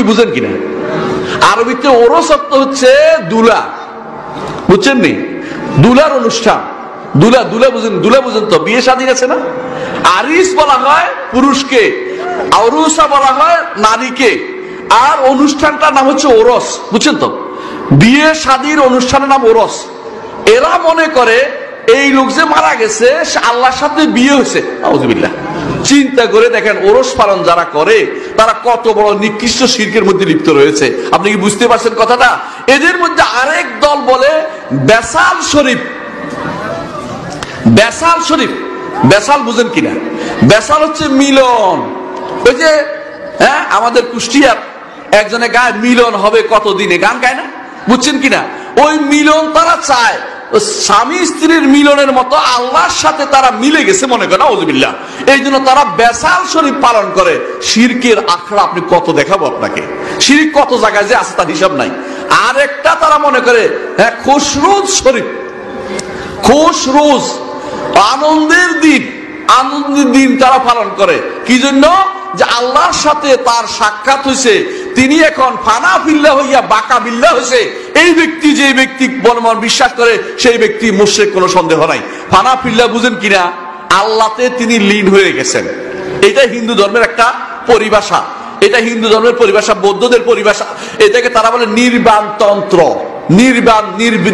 বুঝেন কিনা? আরবিতে ওরস অর্থ হচ্ছে দুলা, বুঝছেন নি? দুলার অনুষ্ঠান, দুলা দুলা বুঝেন, দুলা বুঝেন তো? বিয়ে শাদী আছে না, আরিস বলা হয় পুরুষকে, আরুসা বলা হয় নারীকে, আর অনুষ্ঠানটার নাম হচ্ছে ওরস, বুঝছেন তো? বিয়ে শাদীর অনুষ্ঠানের নাম ওরস। এরা মনে করে এই লোক যে মারা গেছে সে আল্লাহর সাথে বিয়ে হয়েছে। আউযুবিল্লাহ। চিন্তা করে দেখেন, ওরস পালন যারা করে তারা কত বড় নিকৃষ্ট শিরকের মধ্যে লিপ্ত রয়েছে। আপনি কি বুঝতে পারছেন কথাটা? এদের মধ্যে আরেক দল বলে বেসাল শরীফ। বেসাল শরীফ, বেসাল বুঝেন কিনা? বেসাল হচ্ছে মিলন। ওই যে আমাদের কুষ্টিয়ার একজনে গায় মিলন হবে কতদিনে, গান গায় না, বুঝছেন কিনা? ওই মিলন তারা চায়, স্বামী স্ত্রীর মিলনের মতো আল্লাহর সাথে তারা মিলে গেছে মনে করে। আউযুবিল্লাহ। এই জন্য তারা বেসাল শরীফ পালন করে। শিরকের আখড়া আপনি কত দেখাবো আপনাকে, শিরক কত জায়গায় যে আছে তার হিসাব নাই। আর একটা তারা মনে করে খুশরোজ শরীফ, খুশরোজ আনন্দের দিন, আনন্দের দিন তারা পালন করে। কি জন্য? যে আল্লাহর সাথে তার সাক্ষাৎ হয়েছে, তিনি এখন ফানা ফিল্লা হইয়া বাকা বিল্লা হয়েছে। এই ব্যক্তি, যে ব্যক্তি মন বিশ্বাস করে সেই ব্যক্তি মুশরিক, কোনো সন্দেহ নাই। ফানা ফিল্লা বুঝেন কিনা? আল্লাহতে তিনি লীন হয়ে গেছেন। এটা হিন্দু ধর্মের একটা পরিভাষা, এটা হিন্দু ধর্মের পরিভাষা, বৌদ্ধদের পরিভাষা। এটাকে তারা বলে নির্বাণ তন্ত্র। নির্বাণ,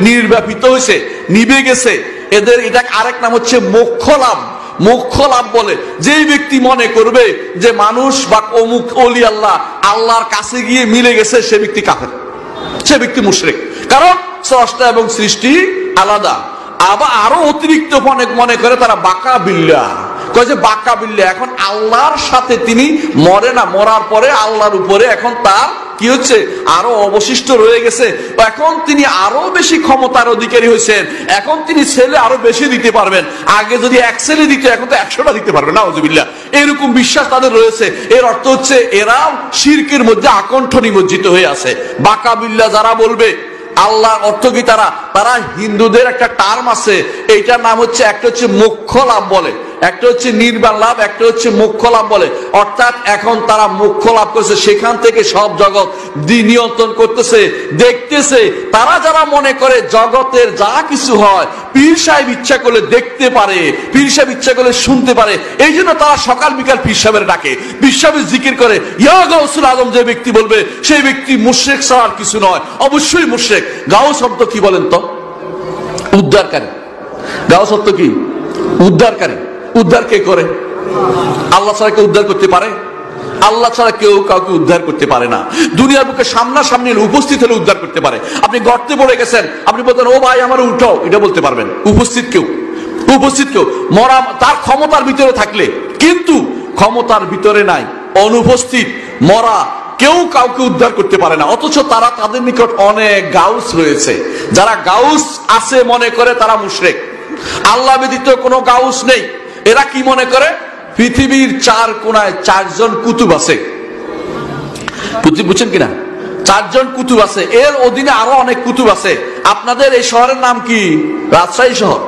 নির্বাপিত হয়েছে, নিভে গেছে। এদের এটা আরেক নাম হচ্ছে মোক্ষ লাভ। মোক্ষ লাভ বলে যেই ব্যক্তি মনে করবে যে মানুষ বা অমুক ওলি আল্লাহ আল্লাহর কাছে গিয়ে মিলে গেছে, সে ব্যক্তি কাফের, সে ব্যক্তি মুশরিক। কারণ স্রষ্টা এবং সৃষ্টি আলাদা। আবার আরো অতিরিক্ত মনে করে তারা বাকা বিল্লা, কয় যে বাকা বিল্লা এখন আল্লাহর সাথে তিনি মরে না, মরার পরে আল্লাহর উপরে এখন তার কি হচ্ছে, আরো অবশিষ্ট রয়ে গেছে। এখন তিনি আরো বেশি ক্ষমতার অধিকারী হয়েছেন, এখন তিনি ছেলে আরো বেশি দিতে পারবেন। আগে যদি এক ছেলে দিতে, এখন তো 100টা দিতে পারবেন। নাউযুবিল্লাহ। এরকম বিশ্বাস তাদের রয়েছে। এর অর্থ হচ্ছে এরা শিরকের মধ্যে আকণ্ঠ নিমজ্জিত হয়ে আছে। বাকা বিল্লা যারা বলবে, আল্লাহর অর্থ কি? তারা হিন্দুদের একটা টার্ম আছে, এইটার নাম হচ্ছে, একটা হচ্ছে মোক্ষ লাভ বলে, একটা হচ্ছে নির্বাণ লাভ, একটা হচ্ছে মোক্ষ লাভ বলে। অর্থাৎ এখন তারা মোক্ষ লাভ করছে, সেখান থেকে সব জগৎ নিয়ন্ত্রণ করতেছে, দেখতেছে। তারা যারা মনে করে জগতের যা কিছু হয় পীর সাহেব ইচ্ছা করলে দেখতে পারে, পীর সাহেব ইচ্ছা করলে শুনতে পারে, এই জন্য তারা সকাল বিকাল পীর সাহেবের ডাকে, পীর সাহেবের জিকির করে। ইয়া গাউসুল আজম যে ব্যক্তি বলবে, সেই ব্যক্তি মুশরিক ছাড়া আর কিছু নয়, অবশ্যই মুশরিক। গাউস শব্দ কি বলেন তো? উদ্ধারকারী। গাউস শব্দ কি? উদ্ধারকারী। উদ্ধার কে করে? আল্লাহ ছাড়া কেউ উদ্ধার করতে পারে? আল্লাহ ছাড়া কেউ কাউকে উদ্ধার করতে পারে না। দুনিয়ার বুকে সামনাসামনি উপস্থিত হলে উদ্ধার করতে পারে। আপনি গর্তে পড়ে গেছেন, আপনি বলতেন ও ভাই আমার উঠাও, এটা বলতে পারবেন। উপস্থিত কেউ মরা তার ক্ষমতার ভিতরে থাকলে, কিন্তু ক্ষমতার ভিতরে নাই, অনুপস্থিত, মরা, কেউ কাউকে উদ্ধার করতে পারে না। অথচ তারা, তাদের নিকট অনেক গাউস রয়েছে। যারা গাউস আছে মনে করে তারা মুশরিক। আল্লাহ ব্যতীত কোনো গাউস নেই। এরা কি মনে করে? পৃথিবীর 4 কোণায় 4 জন কুতুব আছে, বুঝছেন কিনা? 4 জন কুতুব আছে, এর অধীনে আরো অনেক কুতুব আছে। আপনাদের এই শহরের নাম কি? রাজশাহী শহর।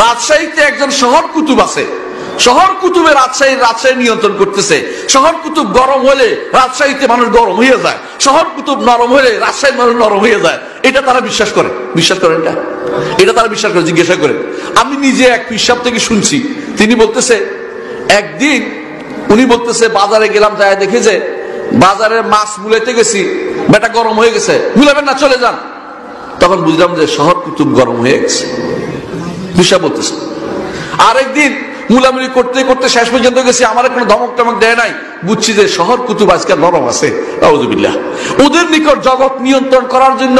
রাজশাহীতে একজন শহর কুতুব আছে। শহর কুতুবে রাজশাহী নিয়ন্ত্রণ করতেছে। শহর কুতুব গরম হলে রাজশাহীতে মানুষ গরম হয়ে যায়, শহর কুতুব নরম হলে রাজশাহীর মানুষ নরম হয়ে যায়। এটা তারা বিশ্বাস করে। বিশ্বাস করেন? এটা তারা বিশ্বাস করে। জিজ্ঞাসা করে, আমি নিজে এক পীর সাহেব থেকে শুনছি, তিনি বলতেছে একদিন উনি বলতেছে বাজারে গেলাম, যাই দেখে যে বাজারের মাছ মুলাইতে গেছি, বেটা গরম হয়ে গেছে, মুলাবেন না চলে যান। তখন বুঝলাম যে শহর কুতুব গরম হয়ে গেছে, পীর সাহেব বলতেছে। আরেকদিন মুলামুলি করতে করতে শেষ পর্যন্ত গেছি, আমার কোনো ধমক টমক দেয় নাই, বুঝছি যে শহর কুতুব আজকে নরম আছে। আউযুবিল্লাহ। ওদের নিকট জগৎ নিয়ন্ত্রণ করার জন্য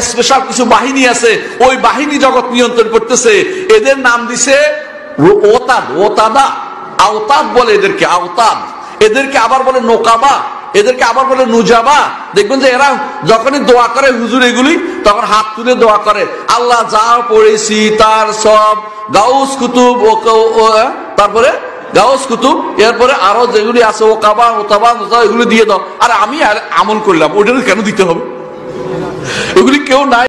স্পেশাল কিছু বাহিনী আছে, ওই বাহিনী জগৎ নিয়ন্ত্রণ করতেছে। এদের নাম দিছে ওতাদা, আওতাদ বলে এদেরকে, আওতাদ। এদেরকে আবার বলে নোকাবা, এদেরকে আবার বলে নুজাবা। দেখবেন যে এরা যখনই দোয়া করে হুজুর এগুলি, তখন হাত তুলে দোয়া করে, আল্লাহ যা পড়েছি তার সব গাউস কুতুব, তারপরে গাউস কুতুব, এরপরে আরো যেগুলি আছে ও কাবা, ওতাবা, এগুলি দিয়ে দাও। আর আমি আমল করলাম, ওটা কেন দিতে হবে? এগুলি কেউ নাই।